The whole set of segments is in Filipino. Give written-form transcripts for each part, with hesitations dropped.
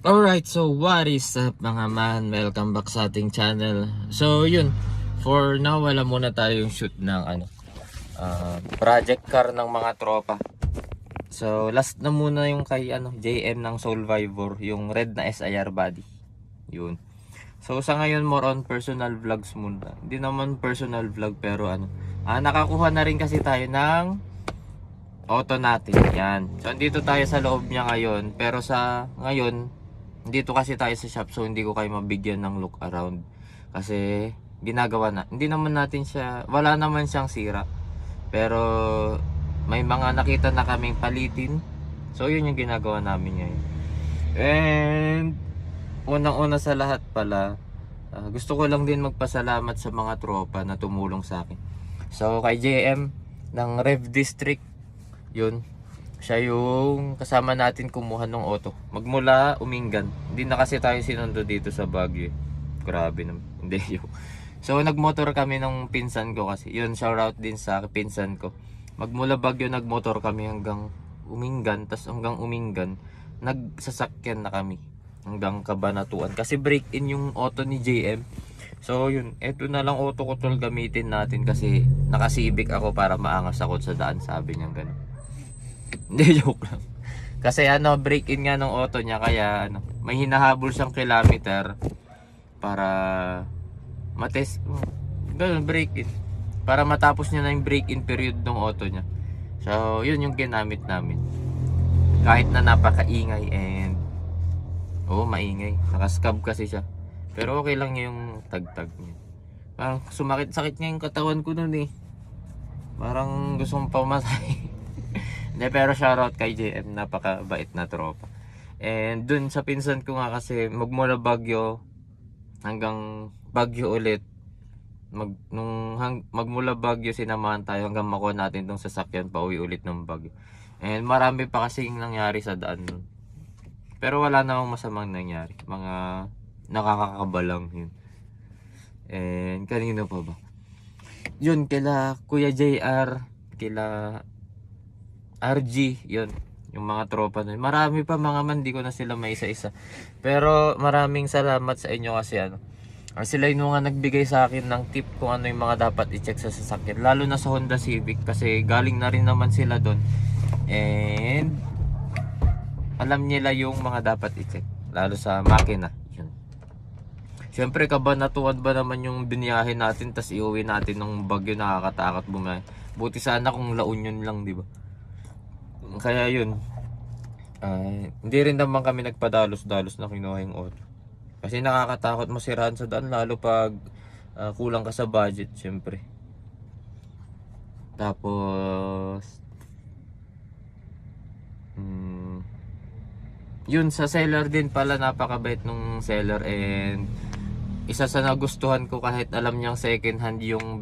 Alright, so what is up mga man? Welcome back sa ating channel. So yun, for now wala muna tayong shoot ng project car ng mga tropa. So last na muna yung kay JM ng Soulvivor, yung red na SIR body. Yun. So sa ngayon more on personal vlogs muna. Hindi naman personal vlog pero nakakuha na rin kasi tayo ng auto natin. Yan. So andito tayo sa loob niya ngayon, pero sa ngayon dito kasi tayo sa shop, so hindi ko kayo mabigyan ng look around kasi ginagawa na. Hindi naman natin siya, wala naman siyang sira, pero may mga nakita na kaming palitin. So yun yung ginagawa namin ngayon. And unang-una sa lahat pala, gusto ko lang din magpasalamat sa mga tropa na tumulong sa akin. So kay JM ng Rev District, yun, siya yung kasama natin kumuha ng auto magmula Umingan. Hindi na kasi tayo sinundo dito sa Baguio. Grabe naman. Hindi yun. So nagmotor kami ng pinsan ko kasi. Yun, shoutout din sa pinsan ko. Magmula Baguio nagmotor kami hanggang Umingan. Tas hanggang Umingan nagsasakyan na kami hanggang Cabanatuan. Kasi break-in yung auto ni JM. So yun, eto na lang auto ko tol gamitin natin kasi naka-Civic ako para maangas ako sa daan, sabi niya gano'n. Hindi, joke lang. Kasi break-in nga ng auto niya, kaya may hinahabol siyang kilometer para matest. Ganun, break-in. Para matapos niya na yung break-in period ng auto niya. So, yun yung ginamit namin. Kahit na napakaingay and maingay. Nakascab kasi siya. Pero okay lang yung tagtag niya. Parang sumakit-sakit nga yung katawan ko nun eh. Parang gusto kong pamasahe. Hindi, pero shoutout kay JM, napakabait na tropa. And dun sa pinsan ko nga kasi magmula Baguio hanggang Baguio ulit. Magmula Baguio sinamahan tayo hanggang makuha natin tong sasakyan pa uwi ulit ng Baguio. And marami pa kasing nangyari sa daan nun. Pero wala namang masamang nangyari. Mga nakakakaba lang yun. And kanino pa ba? Yun, kila Kuya JR, kila RG, yun, yung mga tropa nun. Marami pa mga man, di ko na sila may isa-isa. Pero maraming salamat sa inyo kasi sila yung nga nagbigay sa akin ng tip kung ano yung mga dapat i-check sa sasakyan. Lalo na sa Honda Civic kasi galing na rin naman sila doon. And alam nila yung mga dapat i-check. Lalo sa makina. Yun. Siyempre Cabanatuan ba naman yung biniyahe natin, tas iuwi natin ng Baguio, nakakatakot bumiyahe. Buti sana kung La Union lang, di ba? Kaya yun, hindi rin naman kami nagpadalos-dalos na kinuha yung auto. Kasi nakakatakot masirahan sa daan, lalo pag kulang ka sa budget, syempre. Tapos yun, sa seller din pala, napakabait nung seller. And isa sa nagustuhan ko, kahit alam niyang second hand yung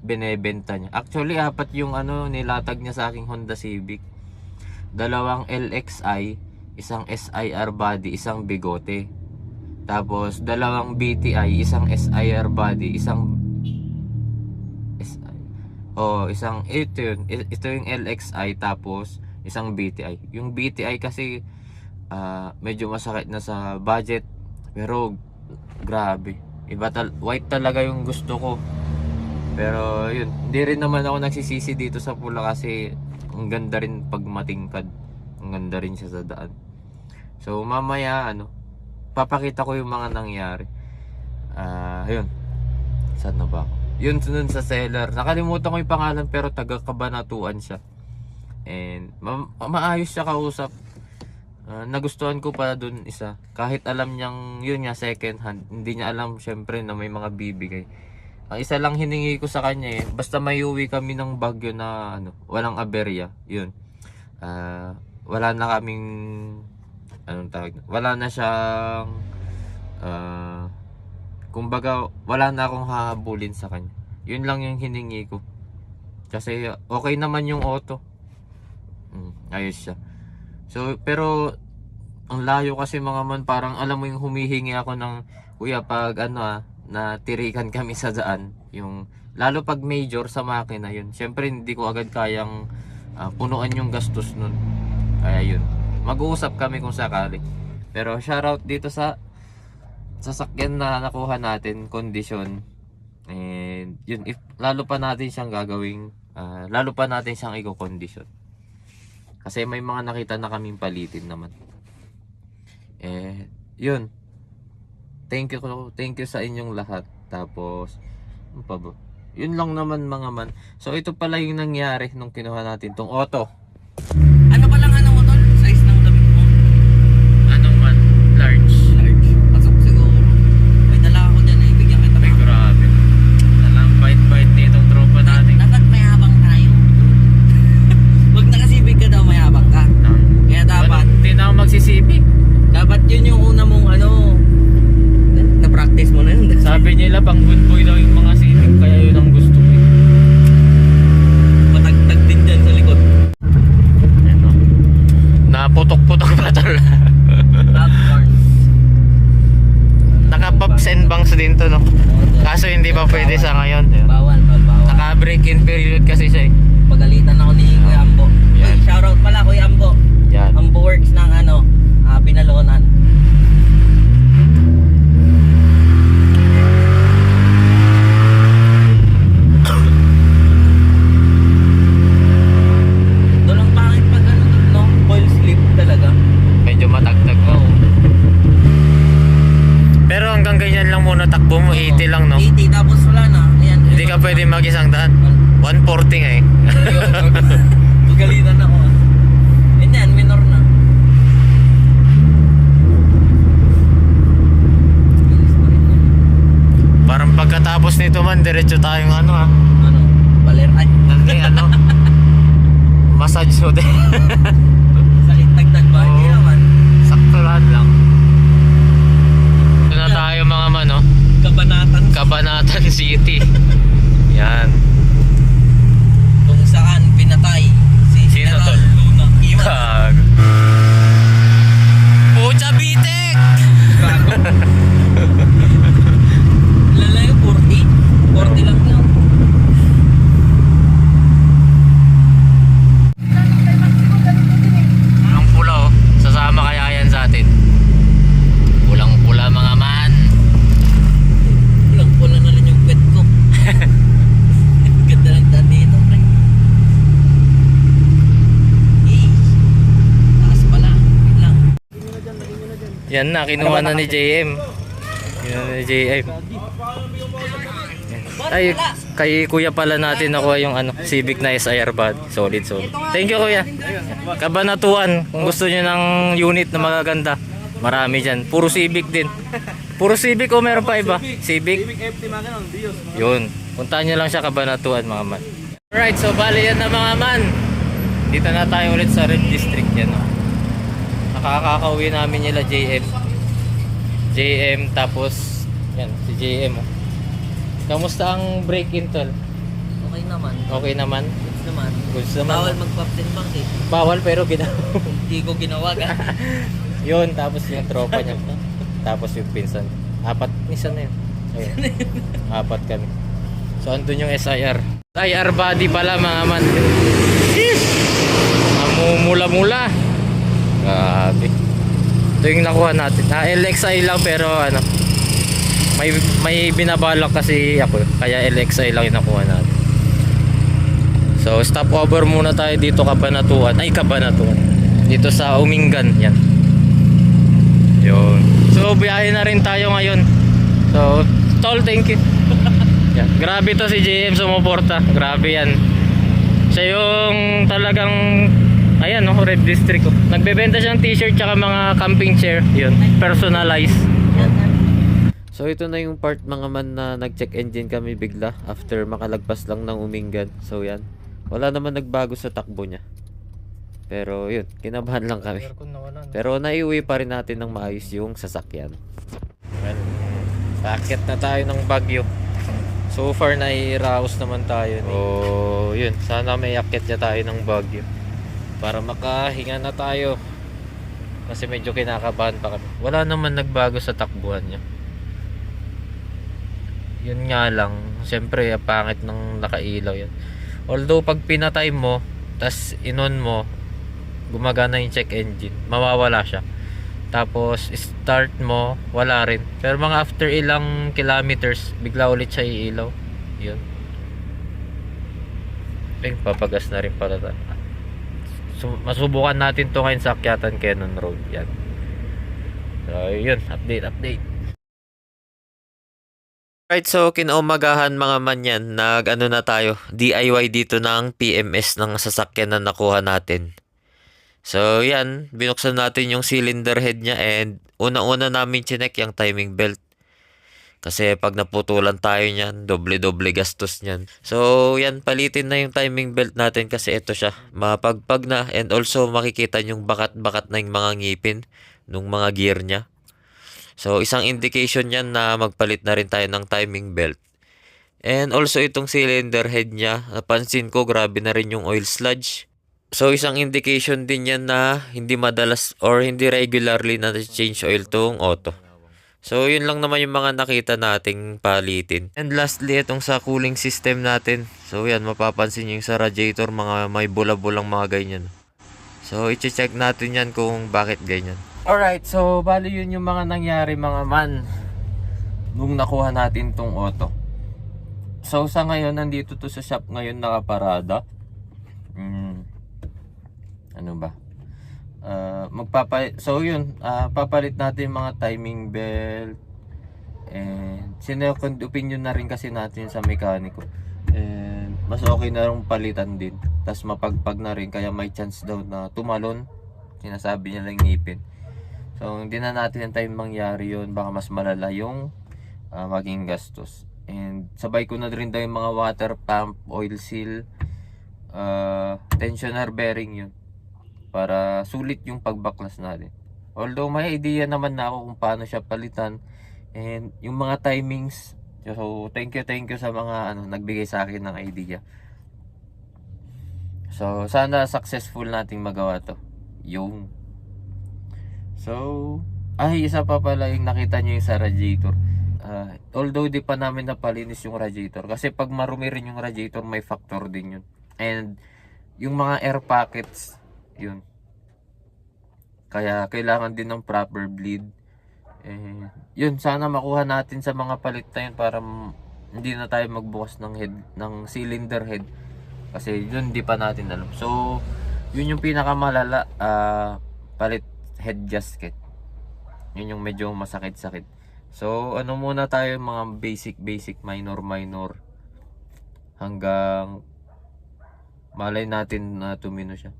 binebenta niya. Actually, apat yung nilatag niya sa aking Honda Civic. Dalawang LXI, isang SIR body, isang bigote. Tapos dalawang BTI, isang SIR body, isang ito yung LXI, tapos isang BTI. Yung BTI kasi medyo masakit na sa budget, pero grabe, white talaga yung gusto ko. Pero yun, hindi rin naman ako nagsisisi dito sa pula kasi ang ganda rin pag matingkad. Ang ganda rin siya sa daan. So mamaya papakita ko yung mga nangyari. Yun, saan na ba ako? Yun, sunod sa seller, nakalimutan ko yung pangalan pero taga Cabanatuan siya. And maayos siya kausap. Nagustuhan ko pa dun isa. Kahit alam niyang yun nga second hand, hindi niya alam syempre na may mga bibigay. Ang isa lang hiningi ko sa kanya basta may uwi kami ng Baguio na walang aberya, yun. Wala na kaming wala na siyang kumbaga wala na akong hahabulin sa kanya. Yun lang yung hiningi ko. Kasi okay naman yung auto. Ayos siya. So, pero ang layo kasi mga man, parang alam mo yung humihingi ako ng kuya pag na tirikan kami sa daan, yung lalo pag major sa makina yun. Syempre hindi ko agad kayang punuan yung gastos nun. Kaya yun, mag-uusap kami kung sakali. Pero shoutout dito sa sasakyan na nakuha natin, condition. And yun, if lalo pa natin siyang gagawing lalo pa natin siyang i-condition. Kasi may mga nakita na kaming palitin naman. Yun. Thank you sa inyong lahat. Tapos ano pa ba? Yun lang naman mga man. So ito pala yung nangyari nung kinuha natin tong auto. Ano pa lang ano mo tol? Size ng damit mo? Anong man? Large. Large. Pasok siguro. May dala ako dyan eh. Bigyan kita. Ay grabe. Talang bait-bait nitong tropa natin. Dapat mayabang tayo. Wag nakasibig ka daw, mayabang ka. Kaya dapat. Hindi na ako magsisibig. Dapat yun yung una mong ano. Na-practice mo na yun. Sabi nila pang good boy daw yung mga sibig. Kaya yun ang gusto ko eh. Matagtag din dyan sa likod. Ano? Naputok-putok pa tol. Popcorn. Naka-pops and bangs din to no. Kaso hindi pa pwede sa ngayon. Bawal. Naka break in period kasi siya eh. Pagalitan ako ni Kuya Ambo. Yan. Uy, shoutout pala Kuya Ambo. Yan. Ambo Works ng ano, Binalonan. Doon ang pangit pag ano doon, no? Coil slip talaga. Medyo matagtag mo. Oo. Pero hanggang ganyan lang muna takbo mo, 80 lang no. 80 tapos wala na. Ayan. Hindi ka pwede mag-isang daan. 140 nga eh. Pagalitan ako. Yun yan, minor na. Bilis pa rin yan. Parang pagkatapos nito man, diretso tayong ano ha. Ano? Baler ay. Hindi ano. Massage mo din. Sakit tagtag ba? Hindi Oo. naman. Sakto lang. Ito na tayo mga man no. Kabanatan. Cabanatan City. Yan. Kung saan pinatay si Sino General tol? Luna. Iwan. Kag. Pucha bitek! Grabe. Lalayo 40. 40 lang yun. Ang pula oh. Sasama kaya yan sa atin. Pulang-pula mga man. Walang pula na rin yung pet ko. Ganda lang dati ito, pre. Eh. Taas pala. Wait lang. Yan na, kinuha na ni JM. Kinuha na ni JM. Ay, kay kuya pala natin nakuha yung ano, Civic na SIR bad. Solid. Thank you kuya. Kabanatuan, kung gusto niyo ng unit na magaganda, marami dyan. Puro Civic din. Puro Civic o meron pa iba? Civic? Yun. Puntahan nyo lang siya Kabanatuan mga man. Alright, so bali yan na mga man. Dito na tayo ulit sa Red District yan. Oh. Nakakakauwi namin nila JM tapos yan si JM oh. Kamusta ang break-in tol? Okay naman. Okay naman? Goods naman. Goods naman. Bawal mag-pops and bangs eh. Bawal pero ginawa. Hindi ko ginawa ka. Yun, tapos yung tropa niya. Tapos yung pinsan. Apat, minsan na yun. Ayun. Apat kami. So andun yung SIR. SIR body pala mga man. Mamumula-mula. Grabe. Ito yung nakuha natin. LXI lang pero ano. May binabalak kasi ako. Kaya LXI lang yung nakuha natin. So stop over muna tayo dito Kabanatuan. Dito sa Umingan. Yan. Yun. So biyahe na rin tayo ngayon. So tol, thank you. Yan. Grabe to si JM sumuporta. Grabe yan. Siya yung talagang ayan no, Red District oh. Nagbebenta siya ng t-shirt tsaka mga camping chair. Yun, personalized. So ito na yung part mga man na nag-check engine kami bigla after makalagpas lang ng Umingan. So yan. Wala naman nagbago sa takbo niya. Pero yun, kinabahan lang kami. Pero naiuwi pa rin natin ng maayos yung sasakyan. Well, sakit na tayo ng Baguio. So far nairaos naman tayo. Oh, yun. Sana may akit niya tayo ng Baguio. Para makahinga na tayo. Kasi medyo kinakabahan pa kami. Wala naman nagbago sa takbuhan niya. Yun nga lang, siyempre pangit ng nakailaw yan. Although pag pinatay mo tas inon mo, gumagana yung check engine, mawawala siya. Tapos start mo, wala rin. Pero mga after ilang kilometers, bigla ulit siya iilaw. Yun. Papagas na rin pala tayo. So, masubukan natin to ngayon sa Akyatan Cannon Road. Yan. So, yun. Update. Right, so kinaumagahan mga man yan. Nag-ano na tayo. DIY dito ng PMS ng sasakyan na nakuha natin. So, yan. Binuksan natin yung cylinder head niya and unang-una namin chinek yung timing belt. Kasi pag naputulan tayo niyan, doble-doble gastos niyan. So, yan, palitin na yung timing belt natin kasi ito siya. Mapagpag na and also makikita yung bakat-bakat na yung mga ngipin nung mga gear niya. So, isang indication yan na magpalit na rin tayo ng timing belt. And also itong cylinder head niya, napansin ko grabe na rin yung oil sludge. So, isang indication din yan na hindi madalas or hindi regularly na change oil tong auto. So, yun lang naman yung mga nakita nating palitin. And lastly, itong sa cooling system natin. So, yan, mapapansin nyo yung sa radiator, mga may bula-bulang mga ganyan. So, i-check natin yan kung bakit ganyan. Alright, so, bali yun yung mga nangyari mga man nung nakuha natin tong auto. So, sa ngayon, nandito to sa shop ngayon nakaparada. Ano ba? So yun, papalit natin mga timing belt and sinecond opinion na rin kasi natin sa mekaniko and mas okay na rin palitan din, tas mapagpag na rin kaya may chance daw na tumalon, sinasabi niya lang ngipin. So hindi na natin time mangyari yun, baka mas malala yung maging gastos. And sabay ko na rin daw yung mga water pump, oil seal, tensioner bearing yun para sulit yung pagbaklas natin. Although may idea naman na ako kung paano siya palitan and yung mga timings. So thank you sa mga nagbigay sa akin ng idea. So sana successful nating magawa to. Yung isa pa pala yung nakita nyo yung sa radiator. Although di pa namin napalinis yung radiator kasi pag marumi rin yung radiator may factor din yun. And yung mga air pockets yun. Kaya kailangan din ng proper bleed. Yun, sana makuha natin sa mga palit na yun para hindi na tayo magbukas ng head, ng cylinder head. Kasi yun, di pa natin alam. So, yun yung pinakamalala, palit head gasket. Yun yung medyo masakit-sakit. So, muna tayo mga basic, minor hanggang malay natin na tumino siya.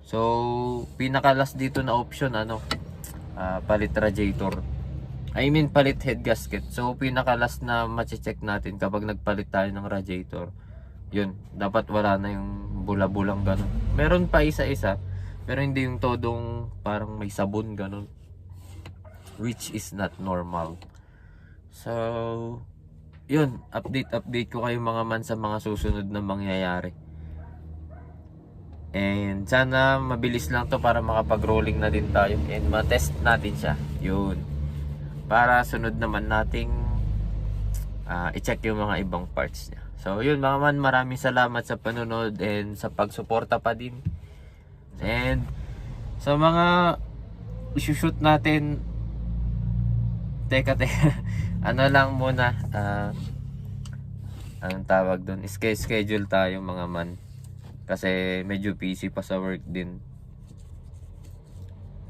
So, pinaka-last dito na option, palit radiator. Palit head gasket. So, pinaka-last na ma-check natin kapag nagpalit tayo ng radiator. Yun, dapat wala na yung bula-bulang ganun. Meron pa isa-isa, pero hindi yung todong parang may sabon ganun. Which is not normal. So, yun, update ko kayo mga man sa mga susunod na mangyayari. And sana mabilis lang to para makapag-rolling na din tayo and ma-test natin siya. Yun. Para sunod naman nating i-check yung mga ibang parts niya. So yun mga man, maraming salamat sa panonood and sa pagsuporta pa din. And sa mga isushoot natin, teka lang muna, anong tawag doon, schedule tayo mga man. Kasi medyo busy pa sa work din.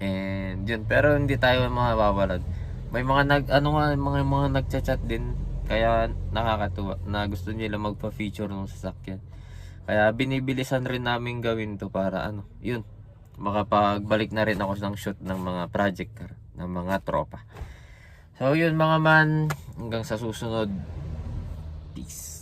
And yun, pero hindi tayo mawawalan. May mga mga nagchat-chat din, kaya nakakatuwa na gusto nila magpa-feature ng sasakyan. Kaya binibilisan rin namin gawin to para yun, makapagbalik na rin ako ng shoot ng mga project car, ng mga tropa. So yun mga man, hanggang sa susunod. Peace.